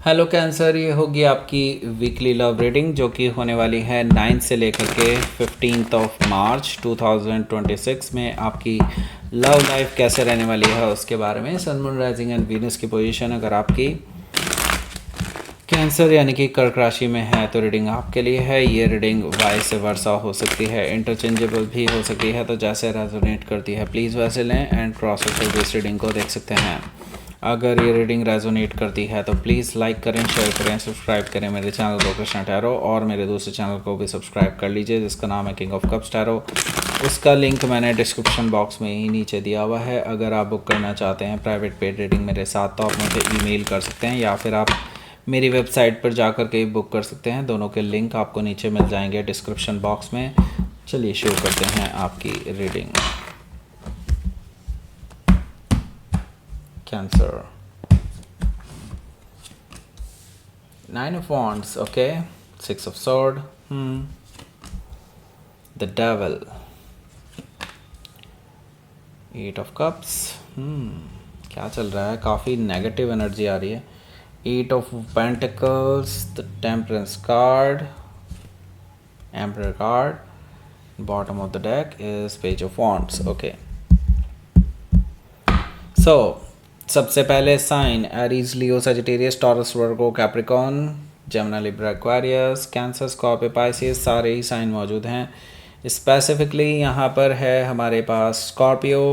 Hello cancer, ये होगी आपकी वीकली लव रीडिंग जो कि होने वाली है 9 से लेकर के 15 मार्च 2026 में। आपकी लव लाइफ कैसे रहने वाली है उसके बारे में। Sun moon rising and Venus की पोजीशन अगर आपकी कैंसर यानी कि कर्क राशि में है तो रीडिंग आपके लिए है। ये रीडिंग वाइस वर्सा हो सकती है, इंटरचेंजेबल भी हो सकती है, तो जैसे रेजोनेट करती है प्लीज़ वैसे लें and process of this reading को देख सकते हैं। अगर ये रीडिंग रेजोनेट करती है तो प्लीज़ लाइक करें, शेयर करें, सब्सक्राइब करें मेरे चैनल को कृष्णा टैरो, और मेरे दूसरे चैनल को भी सब्सक्राइब कर लीजिए जिसका नाम है किंग ऑफ कप्स टैरो। उसका लिंक मैंने डिस्क्रिप्शन बॉक्स में ही नीचे दिया हुआ है। अगर आप बुक करना चाहते हैं प्राइवेट पेड रीडिंग मेरे साथ तो आप मुझे ईमेल कर सकते हैं या फिर आप मेरी वेबसाइट पर जाकर के बुक कर सकते हैं। दोनों के लिंक आपको नीचे मिल जाएंगे डिस्क्रिप्शन बॉक्स में। चलिए शुरू करते हैं आपकी reading. Cancer, 9 of Wands, okay, 6 of Sword, the Devil, 8 of Cups, क्या चल रहा है? काफ़ी नेगेटिव एनर्जी आ रही है। 8 of Pentacles, the Temperance card, Emperor card, bottom of the deck is Page of Wands, okay. So सबसे पहले sign Aries, Leo, Sagittarius, Taurus, Virgo, Capricorn, Gemini, Libra, Aquarius, Cancer, Scorpio, Pisces, सारे ही sign मौजूद हैं। Specifically यहाँ पर है हमारे पास Scorpio,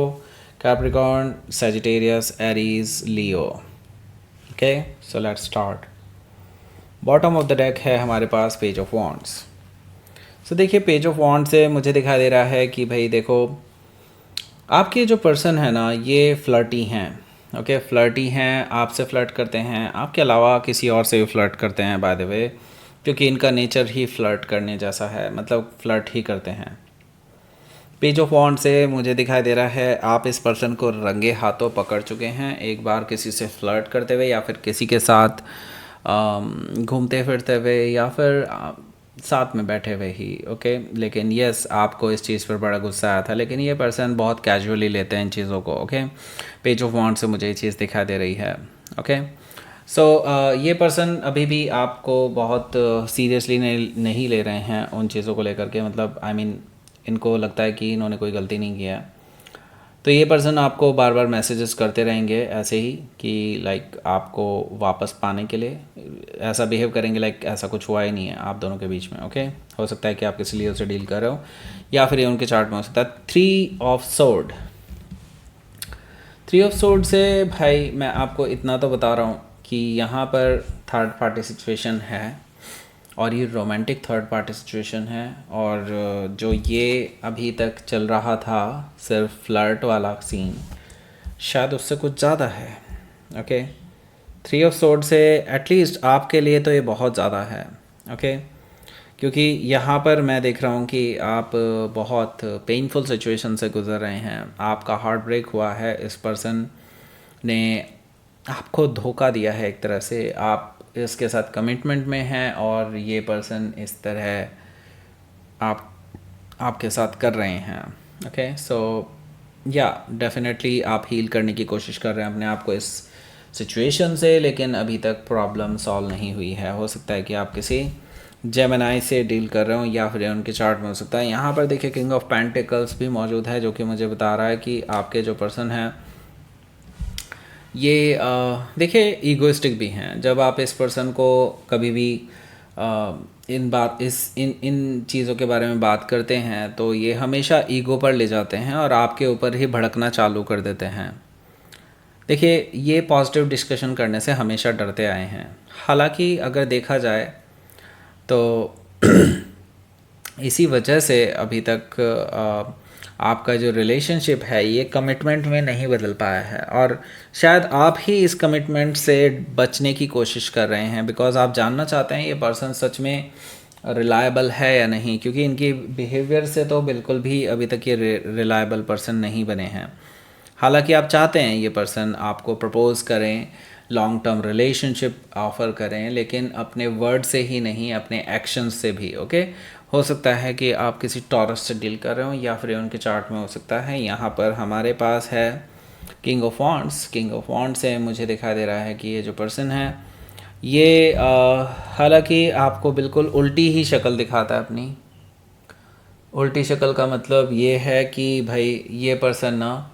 Capricorn, Sagittarius, Aries, Leo. Okay, so let's start. Bottom of the deck है हमारे पास पेज ऑफ वॉन्ड्स। सो देखिए, पेज ऑफ वॉन्ड से मुझे दिखाई दे रहा है कि भाई देखो, आपके जो पर्सन है ना ये फ्लर्टी हैं। ओके, फ्लर्टी हैं, आपसे फ्लर्ट करते हैं, आपके अलावा किसी और से भी फ्लर्ट करते हैं बाय द वे, क्योंकि इनका नेचर ही फ्लर्ट करने जैसा है, मतलब फ्लर्ट ही करते हैं। पेज ऑफ वॉन्ड से मुझे दिखाई दे रहा है आप इस पर्सन को रंगे हाथों पकड़ चुके हैं, एक बार किसी से फ्लर्ट करते हुए या फिर किसी के साथ घूमते फिरते हुए या फिर साथ में बैठे हुए ही। ओके, लेकिन यस, आपको इस चीज़ पर बड़ा गुस्सा आया था, लेकिन ये पर्सन बहुत कैजुअली लेते हैं इन चीज़ों को। ओके, पेज ऑफ वॉन्ड से मुझे ये चीज़ दिखाई दे रही है। ओके, सो ये पर्सन अभी भी आपको बहुत सीरियसली नहीं ले रहे हैं उन चीज़ों को लेकर के, मतलब आई मीन इनको लगता है कि इन्होंने कोई गलती नहीं किया। तो ये पर्सन आपको बार बार मैसेजेस करते रहेंगे ऐसे ही कि लाइक आपको वापस पाने के लिए ऐसा बिहेव करेंगे लाइक ऐसा कुछ हुआ ही नहीं है आप दोनों के बीच में। ओके, हो सकता है कि आप किसी लिए उसे डील कर रहे हो या फिर ये उनके चार्ट में हो सकता है। 3 of Sword, 3 of Sword से भाई मैं आपको इतना तो बता रहा हूँ कि यहाँ पर थर्ड पार्टी सिचुएशन है और ये रोमांटिक थर्ड पार्टी सिचुएशन है, और जो ये अभी तक चल रहा था सिर्फ फ्लर्ट वाला सीन, शायद उससे कुछ ज़्यादा है। ओके, 3 of Sword से एटलीस्ट आपके लिए तो ये बहुत ज़्यादा है। ओके, क्योंकि यहाँ पर मैं देख रहा हूँ कि आप बहुत पेनफुल सिचुएशन से गुज़र रहे हैं, आपका हार्ट ब्रेक हुआ है, इस पर्सन ने आपको धोखा दिया है एक तरह से, आप इसके साथ कमिटमेंट में हैं और ये पर्सन इस तरह आपके साथ कर रहे हैं। ओके, सो या डेफिनेटली आप हील करने की कोशिश कर रहे हैं अपने आप को इस सिचुएशन से, लेकिन अभी तक प्रॉब्लम सॉल्व नहीं हुई है। हो सकता है कि आप किसी जेमिनी से डील कर रहे हो या फिर उनके चार्ट में हो सकता है। यहाँ पर देखिए किंग ऑफ पेंटिकल्स भी मौजूद है जो कि मुझे बता रहा है कि आपके जो पर्सन हैं ये देखिए ईगोइस्टिक भी हैं। जब आप इस पर्सन को कभी भी इन चीज़ों के बारे में बात करते हैं तो ये हमेशा ईगो पर ले जाते हैं और आपके ऊपर ही भड़कना चालू कर देते हैं। देखिए, ये पॉजिटिव डिस्कशन करने से हमेशा डरते आए हैं। हालांकि अगर देखा जाए तो इसी वजह से अभी तक आपका जो रिलेशनशिप है ये कमिटमेंट में नहीं बदल पाया है, और शायद आप ही इस कमिटमेंट से बचने की कोशिश कर रहे हैं बिकॉज आप जानना चाहते हैं ये पर्सन सच में रिलायबल है या नहीं, क्योंकि इनकी बिहेवियर से तो बिल्कुल भी अभी तक ये रिलायबल पर्सन नहीं बने हैं। हालांकि आप चाहते हैं ये पर्सन आपको प्रपोज करें, लॉन्ग टर्म रिलेशनशिप ऑफ़र करें, लेकिन अपने वर्ड से ही नहीं, अपने एक्शंस से भी। ओके, हो सकता है कि आप किसी टॉरस से डील कर रहे हो या फिर उनके चार्ट में हो सकता है। यहाँ पर हमारे पास है king of wands. King of wands से मुझे दिखाई दे रहा है कि ये जो पर्सन है ये हालांकि आपको बिल्कुल उल्टी ही शक्ल दिखाता है अपनी। उल्टी शक्ल का मतलब ये है कि भाई ये पर्सन ना,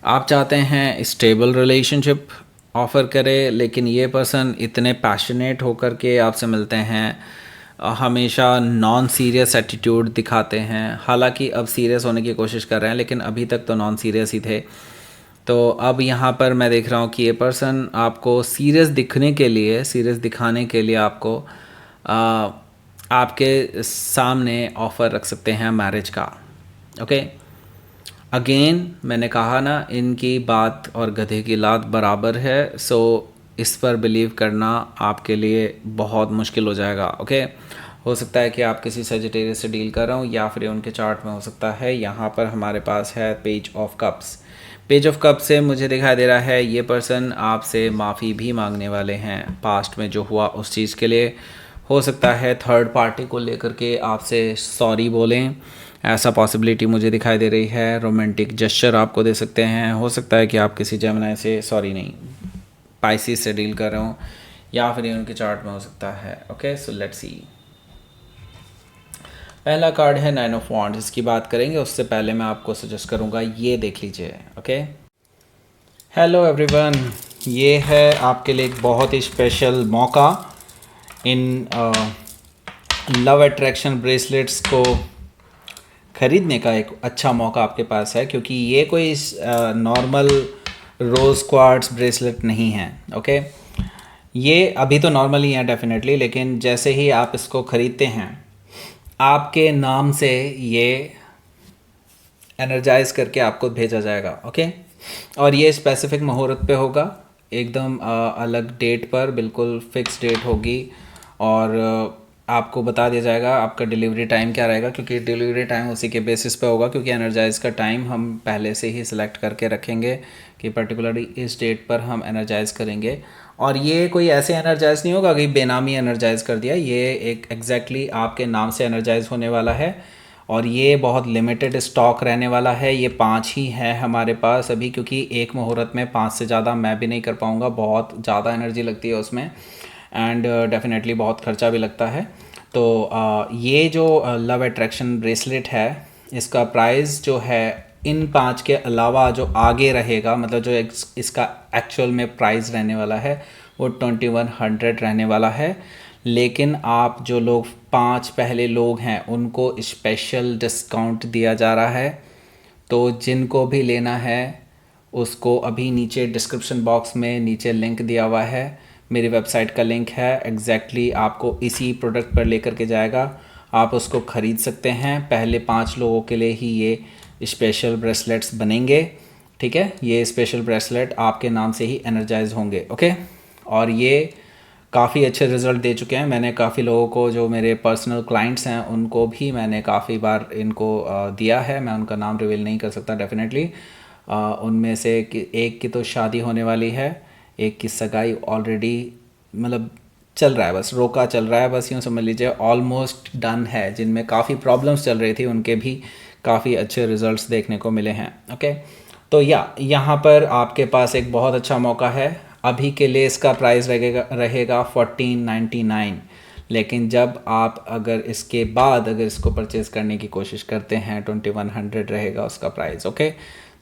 आप चाहते हैं स्टेबल रिलेशनशिप ऑफ़र करे, लेकिन ये पर्सन इतने पैशनेट होकर के आपसे मिलते हैं, हमेशा नॉन सीरियस एटीट्यूड दिखाते हैं। हालांकि अब सीरियस होने की कोशिश कर रहे हैं, लेकिन अभी तक तो नॉन सीरियस ही थे। तो अब यहाँ पर मैं देख रहा हूँ कि ये पर्सन आपको सीरियस दिखने के लिए, सीरियस दिखाने के लिए आपको आपके सामने ऑफ़र रख सकते हैं मैरिज का। ओके, अगेन मैंने कहा ना, इनकी बात और गधे की लात बराबर है। सो इस पर बिलीव करना आपके लिए बहुत मुश्किल हो जाएगा। ओके, हो सकता है कि आप किसी सजिटेरियस से डील कर रहे हो, या फिर उनके चार्ट में हो सकता है। यहाँ पर हमारे पास है page of cups. Page of cup से मुझे दिखाई दे रहा है ये पर्सन आपसे माफ़ी भी मांगने वाले हैं पास्ट में जो हुआ उस चीज़ के लिए। हो सकता है थर्ड पार्टी को लेकर के आपसे सॉरी बोलें, ऐसा पॉसिबिलिटी मुझे दिखाई दे रही है। रोमांटिक जेस्चर आपको दे सकते हैं। हो सकता है कि आप किसी जेमिनी से, सॉरी नहीं, पाइसिस से डील कर रहे हो, या फिर उनके चार्ट में हो सकता है। Okay, so let's see. पहला कार्ड है 9 ऑफ वॉन्ड्स। इसकी बात करेंगे उससे पहले मैं आपको सजेस्ट करूंगा ये देख लीजिए। ओके, हेलो एवरीवन, ये है आपके लिए एक बहुत ही स्पेशल मौका इन लव अट्रैक्शन ब्रेसलेट्स को ख़रीदने का। एक अच्छा मौका आपके पास है, क्योंकि ये कोई नॉर्मल रोज़ क्वार्ट्स ब्रेसलेट नहीं है। ओके, ये अभी तो नॉर्मल ही है डेफिनेटली, लेकिन जैसे ही आप इसको ख़रीदते हैं आपके नाम से ये एनर्जाइज करके आपको भेजा जाएगा। ओके, और ये स्पेसिफिक मुहूर्त पे होगा, एकदम अलग डेट पर, बिल्कुल फिक्स डेट होगी। और आपको बता दिया जाएगा आपका डिलीवरी टाइम क्या रहेगा, क्योंकि डिलीवरी टाइम उसी के बेसिस पे होगा, क्योंकि एनर्जाइज का टाइम हम पहले से ही सिलेक्ट करके रखेंगे कि पर्टिकुलरली इस डेट पर हम एनर्जाइज करेंगे। और ये कोई ऐसे एनर्जाइज नहीं होगा कि बेनामी एनर्जाइज कर दिया, ये एक एग्जैक्टली आपके नाम से एनर्जाइज होने वाला है। और ये बहुत लिमिटेड स्टॉक रहने वाला है। ये 5 ही है हमारे पास अभी, क्योंकि एक मुहूर्त में 5 से ज़्यादा मैं भी नहीं कर पाऊँगा, बहुत ज़्यादा एनर्जी लगती है उसमें, एंड डेफिनेटली बहुत खर्चा भी लगता है। तो ये जो लव अट्रैक्शन ब्रेसलेट है, इसका प्राइस जो है इन 5 के अलावा जो आगे रहेगा, मतलब जो इसका एक्चुअल में प्राइस रहने वाला है वो 2100 रहने वाला है। लेकिन आप जो लोग 5 पहले लोग हैं उनको स्पेशल डिस्काउंट दिया जा रहा है। तो जिनको भी लेना है उसको अभी नीचे डिस्क्रिप्शन बॉक्स में नीचे लिंक दिया हुआ है, मेरी वेबसाइट का लिंक है, एग्जैक्टली आपको इसी प्रोडक्ट पर लेकर के जाएगा। आप उसको ख़रीद सकते हैं। पहले 5 लोगों के लिए ही ये स्पेशल ब्रेसलेट्स बनेंगे। ठीक है, ये स्पेशल ब्रेसलेट आपके नाम से ही एनर्जाइज होंगे। ओके, और ये काफ़ी अच्छे रिज़ल्ट दे चुके हैं। मैंने काफ़ी लोगों को, जो मेरे पर्सनल क्लाइंट्स हैं, उनको भी मैंने काफ़ी बार इनको दिया है। मैं उनका नाम रिवील नहीं कर सकता डेफिनेटली। उनमें से एक की तो शादी होने वाली है, एक की सगाई ऑलरेडी, मतलब चल रहा है, बस रोका चल रहा है, बस यूँ समझ लीजिए ऑलमोस्ट डन है। जिनमें काफ़ी प्रॉब्लम्स चल रही थी उनके भी काफ़ी अच्छे रिज़ल्ट्स देखने को मिले हैं। ओके, तो यहाँ पर आपके पास एक बहुत अच्छा मौका है। अभी के लिए इसका प्राइस रहेगा 1499, लेकिन जब आप अगर इसके बाद अगर इसको परचेज़ करने की कोशिश करते हैं 2100 रहेगा उसका प्राइस। ओके,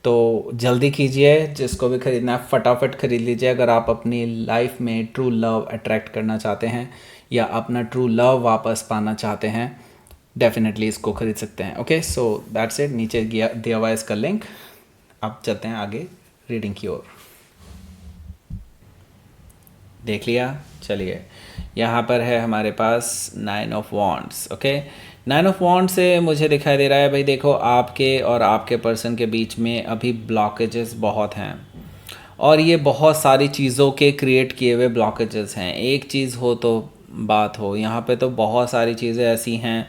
तो जल्दी कीजिए, जिसको भी ख़रीदना है फटाफट ख़रीद लीजिए। अगर आप अपनी लाइफ में ट्रू लव अट्रैक्ट करना चाहते हैं या अपना ट्रू लव वापस पाना चाहते हैं, डेफिनेटली इसको ख़रीद सकते हैं। Okay, so that's it. नीचे दिया हुआ है इसका लिंक। अब चलते हैं आगे रीडिंग की ओर। देख लिया, चलिए यहाँ पर है हमारे पास 9 of wands. Okay, 9 of wand से मुझे दिखाई दे रहा है, भाई देखो, आपके और आपके पर्सन के बीच में अभी ब्लॉकेजेस बहुत हैं, और ये बहुत सारी चीज़ों के क्रिएट किए हुए ब्लॉकेजेस हैं। एक चीज़ हो तो बात हो, यहाँ पे तो बहुत सारी चीज़ें ऐसी हैं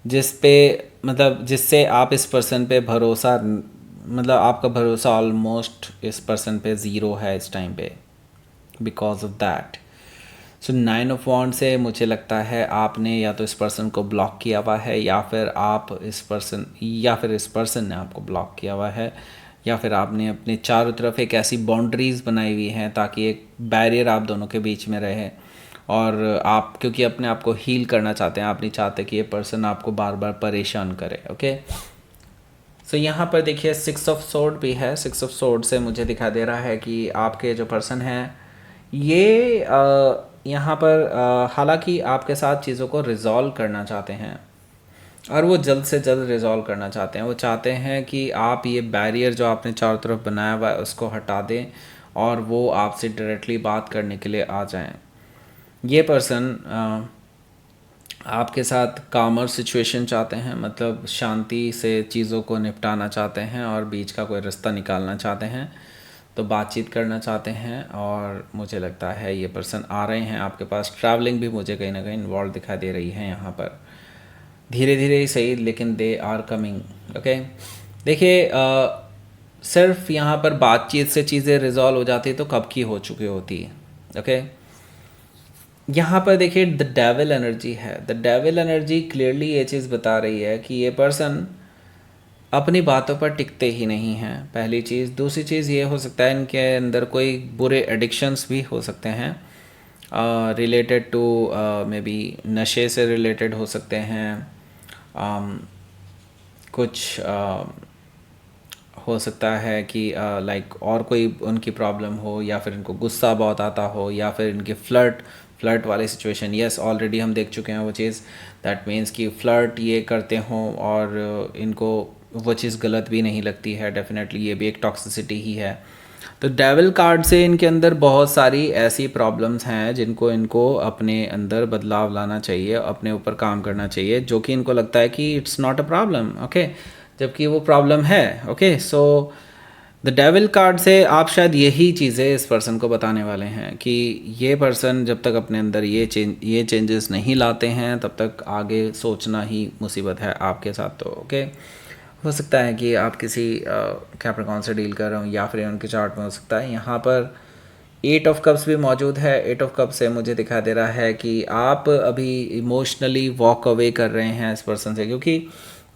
जिस पे, मतलब जिससे आप इस पर्सन पे भरोसा, मतलब आपका भरोसा ऑलमोस्ट इस पर्सन पे ज़ीरो है इस टाइम पे, because of that. So 9 of wand से मुझे लगता है आपने या तो इस पर्सन को ब्लॉक किया हुआ है, या फिर इस पर्सन ने आपको ब्लॉक किया हुआ है, या फिर आपने अपने चारों तरफ एक ऐसी बाउंड्रीज़ बनाई हुई हैं ताकि एक बैरियर आप दोनों के बीच में रहे, और आप क्योंकि अपने आप को हील करना चाहते हैं, आप नहीं चाहते कि ये पर्सन आपको बार बार परेशान करे। ओके, सो यहाँ पर देखिए 6 ऑफ सोर्ड भी है। 6 ऑफ सोर्ड से मुझे दिखा दे रहा है कि आपके जो पर्सन हैं ये यहाँ पर हालांकि आपके साथ चीज़ों को रिज़ॉल्व करना चाहते हैं, और वो जल्द से जल्द रिज़ॉल्व करना चाहते हैं। वो चाहते हैं कि आप ये बैरियर जो आपने चारों तरफ बनाया हुआ है उसको हटा दें और वो आपसे डायरेक्टली बात करने के लिए आ जाएं। ये पर्सन आपके साथ कामर सिचुएशन चाहते हैं, मतलब शांति से चीज़ों को निपटाना चाहते हैं और बीच का कोई रास्ता निकालना चाहते हैं, तो बातचीत करना चाहते हैं। और मुझे लगता है ये पर्सन आ रहे हैं आपके पास। ट्रैवलिंग भी मुझे कहीं ना कहीं इन्वॉल्व दिखाई दे रही है यहाँ पर, धीरे धीरे ही सही, लेकिन दे आर कमिंग। ओके, देखिए सिर्फ यहाँ पर बातचीत से चीज़ें रिजॉल्व हो जाती तो कब की हो चुकी होती है। ओके, यहाँ पर देखिए द डेविल एनर्जी है। द डेविल एनर्जी क्लियरली ये चीज़ बता रही है कि ये पर्सन अपनी बातों पर टिकते ही नहीं हैं, पहली चीज़। दूसरी चीज़ ये हो सकता है इनके अंदर कोई बुरे एडिक्शंस भी हो सकते हैं, रिलेटेड टू मे बी नशे से रिलेटेड हो सकते हैं, कुछ हो सकता है कि लाइक और कोई उनकी प्रॉब्लम हो, या फिर इनको गुस्सा बहुत आता हो, या फिर इनके फ्लर्ट वाली सिचुएशन। यस, ऑलरेडी हम देख चुके हैं वो चीज़। दैट मीन्स कि फ्लर्ट ये करते हों और इनको वो चीज़ गलत भी नहीं लगती है, डेफिनेटली ये भी एक टॉक्सिसिटी ही है। तो डेविल कार्ड से इनके अंदर बहुत सारी ऐसी प्रॉब्लम्स हैं जिनको इनको अपने अंदर बदलाव लाना चाहिए, अपने ऊपर काम करना चाहिए, जो कि इनको लगता है कि it's not a problem. Okay, जबकि वो प्रॉब्लम है। Okay, so the devil card से आप शायद यही चीज़ें इस पर्सन को बताने वाले हैं कि ये पर्सन जब तक अपने अंदर ये चेंजेस नहीं लाते हैं तब तक आगे सोचना ही मुसीबत है आपके साथ। तो ओके, हो सकता है कि आप किसी कैप्रिकॉर्न से डील कर रहे हो, या फिर उनके चार्ट में हो सकता है। यहाँ पर 8 ऑफ कप्स भी मौजूद है। 8 ऑफ कप्स से मुझे दिखा दे रहा है कि आप अभी इमोशनली वॉक अवे कर रहे हैं इस पर्सन से, क्योंकि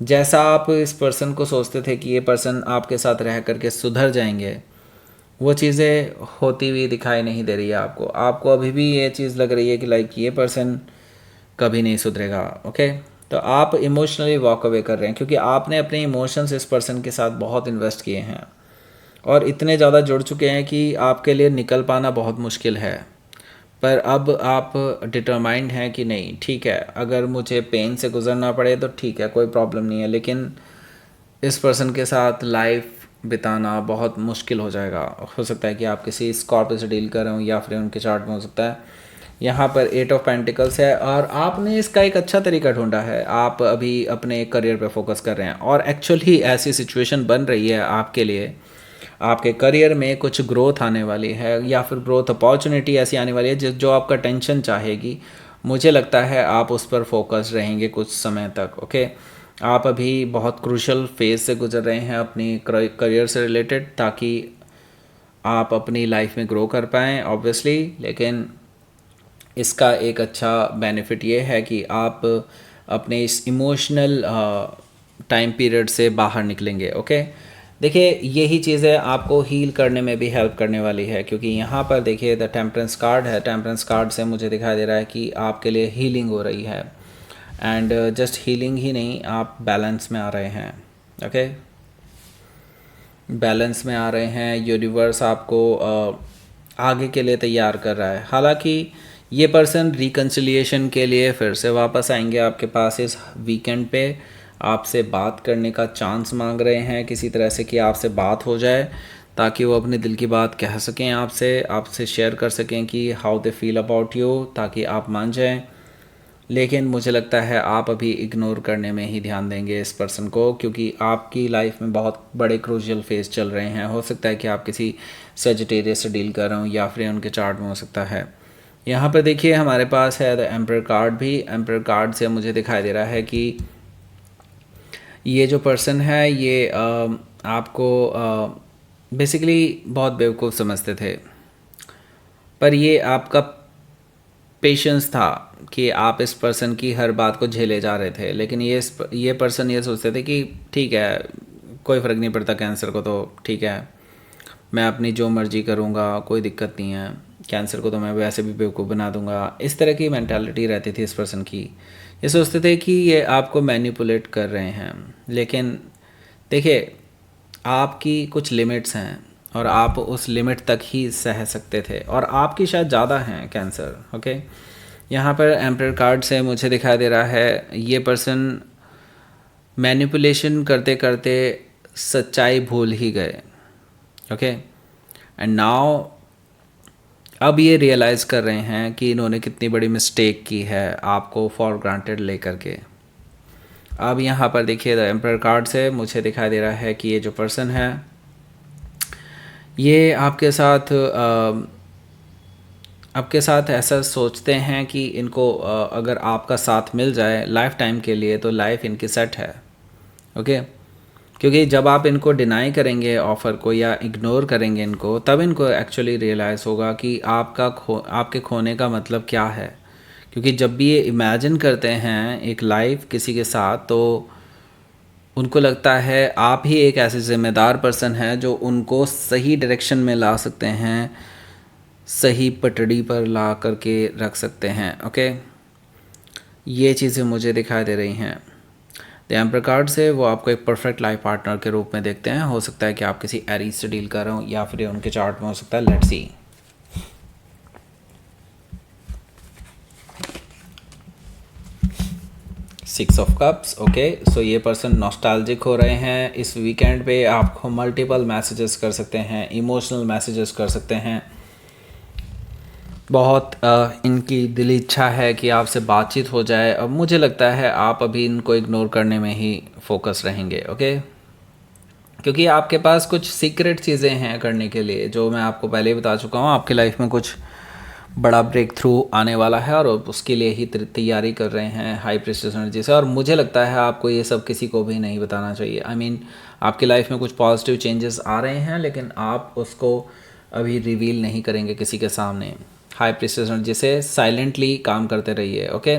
जैसा आप इस पर्सन को सोचते थे कि ये पर्सन आपके साथ रह करके सुधर जाएंगे, वो चीज़ें होती हुई दिखाई नहीं दे रही है आपको। आपको अभी भी ये चीज़ लग रही है कि लाइक ये पर्सन कभी नहीं सुधरेगा। ओके, तो आप इमोशनली वॉक अवे कर रहे हैं क्योंकि आपने अपने इमोशंस इस पर्सन के साथ बहुत इन्वेस्ट किए हैं और इतने ज़्यादा जुड़ चुके हैं कि आपके लिए निकल पाना बहुत मुश्किल है। पर अब आप डिटरमाइंड हैं कि नहीं, ठीक है, अगर मुझे पेन से गुजरना पड़े तो ठीक है, कोई प्रॉब्लम नहीं है, लेकिन इस पर्सन के साथ लाइफ बिताना बहुत मुश्किल हो जाएगा। हो सकता है कि आप किसी स्कॉर्पियो से डील कर रहे हो, या फिर उनके चार्ट में हो सकता है यहाँ पर 8 ऑफ पेंटिकल्स है, और आपने इसका एक अच्छा तरीका ढूंढा है। आप अभी अपने करियर पे फोकस कर रहे हैं और एक्चुअली ऐसी सिचुएशन बन रही है आपके लिए, आपके करियर में कुछ ग्रोथ आने वाली है, या फिर ग्रोथ अपॉर्चुनिटी ऐसी आने वाली है जो आपका टेंशन चाहेगी। मुझे लगता है आप उस पर फोकस रहेंगे कुछ समय तक। ओके, आप अभी बहुत क्रूशल फेज से गुजर रहे हैं अपनी करियर से रिलेटेड, ताकि आप अपनी लाइफ में ग्रो कर पाएँ ऑब्वियसली। लेकिन इसका एक अच्छा बेनिफिट ये है कि आप अपने इस इमोशनल टाइम पीरियड से बाहर निकलेंगे। ओके, देखिए यही चीज़ें आपको हील करने में भी हेल्प करने वाली है, क्योंकि यहाँ पर देखिए द टेम्परेंस कार्ड है। टेम्परेंस कार्ड से मुझे दिखाई दे रहा है कि आपके लिए हीलिंग हो रही है, एंड जस्ट हीलिंग ही नहीं, आप बैलेंस में आ रहे हैं। ओके, बैलेंस में आ रहे हैं। यूनिवर्स आपको आगे के लिए तैयार कर रहा है। हालांकि ये पर्सन रिकन्सिलिएशन के लिए फिर से वापस आएंगे आपके पास इस वीकेंड पे, आपसे बात करने का चांस मांग रहे हैं किसी तरह से, कि आपसे बात हो जाए ताकि वो अपने दिल की बात कह सकें, आपसे शेयर कर सकें कि how they feel about you, ताकि आप मान जाएं। लेकिन मुझे लगता है आप अभी इग्नोर करने में ही ध्यान देंगे इस पर्सन को, क्योंकि आपकी लाइफ में बहुत बड़े क्रूशियल फेज चल रहे हैं। हो सकता है कि आप किसी सेजिटेरियस से डील कर रहे हो, या फिर उनके चार्ट में हो सकता है। यहाँ पर देखिए हमारे पास है द एम्पर कार्ड भी। एम्पर कार्ड से मुझे दिखाई दे रहा है कि ये जो पर्सन है ये आपको बेसिकली बहुत बेवकूफ़ समझते थे, पर ये आपका पेशेंस था कि आप इस पर्सन की हर बात को झेले जा रहे थे। लेकिन ये पर्सन ये सोचते थे कि ठीक है, कोई फ़र्क नहीं पड़ता कैंसर को, तो ठीक है मैं अपनी जो मर्ज़ी करूँगा, कोई दिक्कत नहीं है, कैंसर को तो मैं वैसे भी बेवकूफ़ बना दूँगा। इस तरह की मेंटालिटी रहती थी इस पर्सन की। ये सोचते थे कि ये आपको मैनिपुलेट कर रहे हैं, लेकिन देखिए आपकी कुछ लिमिट्स हैं और आप उस लिमिट तक ही सह सकते थे, और आपकी शायद ज़्यादा हैं कैंसर। ओके, यहाँ पर एम्परर कार्ड से मुझे दिखाई दे रहा है ये पर्सन मैनिपुलेशन करते करते सच्चाई भूल ही गए। ओके, एंड नाउ अब ये रियलाइज़ कर रहे हैं कि इन्होंने कितनी बड़ी मिस्टेक की है आपको फॉर ग्रांटेड ले करके। अब यहाँ पर देखिए द एम्परर कार्ड से मुझे दिखाई दे रहा है कि ये जो पर्सन है ये आपके साथ ऐसा सोचते हैं कि इनको अगर आपका साथ मिल जाए लाइफ टाइम के लिए तो लाइफ इनकी सेट है। ओके, क्योंकि जब आप इनको डिनाई करेंगे ऑफ़र को या इग्नोर करेंगे इनको, तब इनको एक्चुअली रियलाइज़ होगा कि आपके खोने का मतलब क्या है। क्योंकि जब भी ये इमेजिन करते हैं एक लाइफ किसी के साथ, तो उनको लगता है आप ही एक ऐसे ज़िम्मेदार पर्सन हैं जो उनको सही डायरेक्शन में ला सकते हैं, सही पटड़ी पर ला करके रख सकते हैं। ओके, ये चीज़ें मुझे दिखाई दे रही हैं। द एम्परर कार्ड से वो आपको एक परफेक्ट लाइफ पार्टनर के रूप में देखते हैं। हो सकता है कि आप किसी एरीज से डील कर रहे हो या फिर उनके चार्ट में हो सकता है। Let's see. Six of cups. Okay, so ये पर्सन नॉस्टैल्जिक हो रहे हैं इस वीकेंड पे। आपको मल्टीपल मैसेजेस कर सकते हैं, इमोशनल मैसेजेस कर सकते हैं। बहुत इनकी दिली इच्छा है कि आपसे बातचीत हो जाए। अब मुझे लगता है आप अभी इनको इग्नोर करने में ही फोकस रहेंगे। ओके, क्योंकि आपके पास कुछ सीक्रेट चीज़ें हैं करने के लिए, जो मैं आपको पहले ही बता चुका हूँ। आपकी लाइफ में कुछ बड़ा ब्रेक थ्रू आने वाला है और उसके लिए ही तैयारी कर रहे हैं हाई प्रेस्टिज एनर्जी से। और मुझे लगता है आपको ये सब किसी को भी नहीं बताना चाहिए। आई मीन आपकी लाइफ में कुछ पॉजिटिव चेंजेस आ रहे हैं, लेकिन आप उसको अभी रिवील नहीं करेंगे किसी के सामने। हाई प्रेस्टिज एनर्जी से साइलेंटली काम करते रहिए। ओके,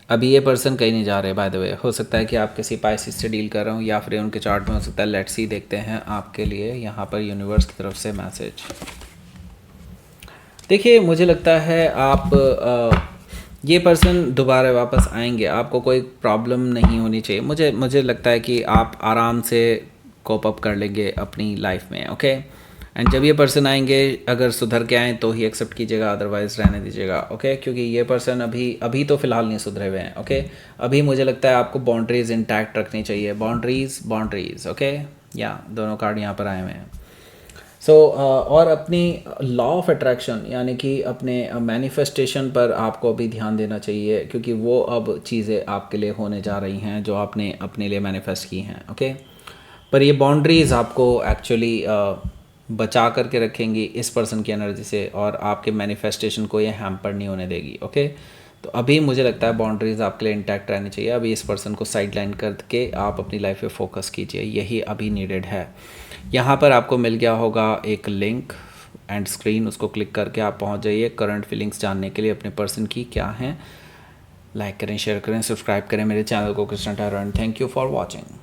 अभी ये पर्सन कहीं नहीं जा रहे बाय द वे। हो सकता है कि आप किसी पाइसिस से डील कर रहे हो या फिर उनके चार्ट में हो सकता है। लेट्स सी, देखते हैं आपके लिए यहाँ पर यूनिवर्स की तरफ से मैसेज। देखिए मुझे लगता है ये पर्सन दोबारा वापस आएंगे। आपको कोई प्रॉब्लम नहीं होनी चाहिए। मुझे लगता है कि आप आराम से कोप अप कर लेंगे अपनी लाइफ में। ओके, एंड जब ये पर्सन आएंगे, अगर सुधर के आएँ तो ही एक्सेप्ट कीजिएगा, अदरवाइज़ रहने दीजिएगा। ओके, क्योंकि ये पर्सन अभी तो फ़िलहाल नहीं सुधरे हुए हैं। ओके, अभी मुझे लगता है आपको बाउंड्रीज़ इंटैक्ट रखनी चाहिए। बाउंड्रीज़। ओके, या दोनों कार्ड यहाँ पर आए हुए हैं। और अपनी लॉ ऑफ अट्रैक्शन यानी कि अपने मैनिफेस्टेशन पर आपको अभी ध्यान देना चाहिए, क्योंकि वो अब चीज़ें आपके लिए होने जा रही हैं जो आपने अपने लिए मैनिफेस्ट की हैं। ओके, पर ये बाउंड्रीज़ आपको एक्चुअली बचा करके रखेंगी इस पर्सन की एनर्जी से, और आपके मैनिफेस्टेशन को ये हैम्पर नहीं होने देगी। ओके, तो अभी मुझे लगता है बाउंड्रीज़ आपके लिए इंटैक्ट रहनी चाहिए। अभी इस पर्सन को साइड लाइन करके आप अपनी लाइफ पे फोकस कीजिए, यही अभी नीडेड है। यहाँ पर आपको मिल गया होगा एक लिंक एंड स्क्रीन, उसको क्लिक करके आप पहुँच जाइए करंट फीलिंग्स जानने के लिए अपने पर्सन की क्या हैं। लाइक करें, शेयर करें, सब्सक्राइब करें मेरे चैनल को Krishna tarot, and thank you for watching.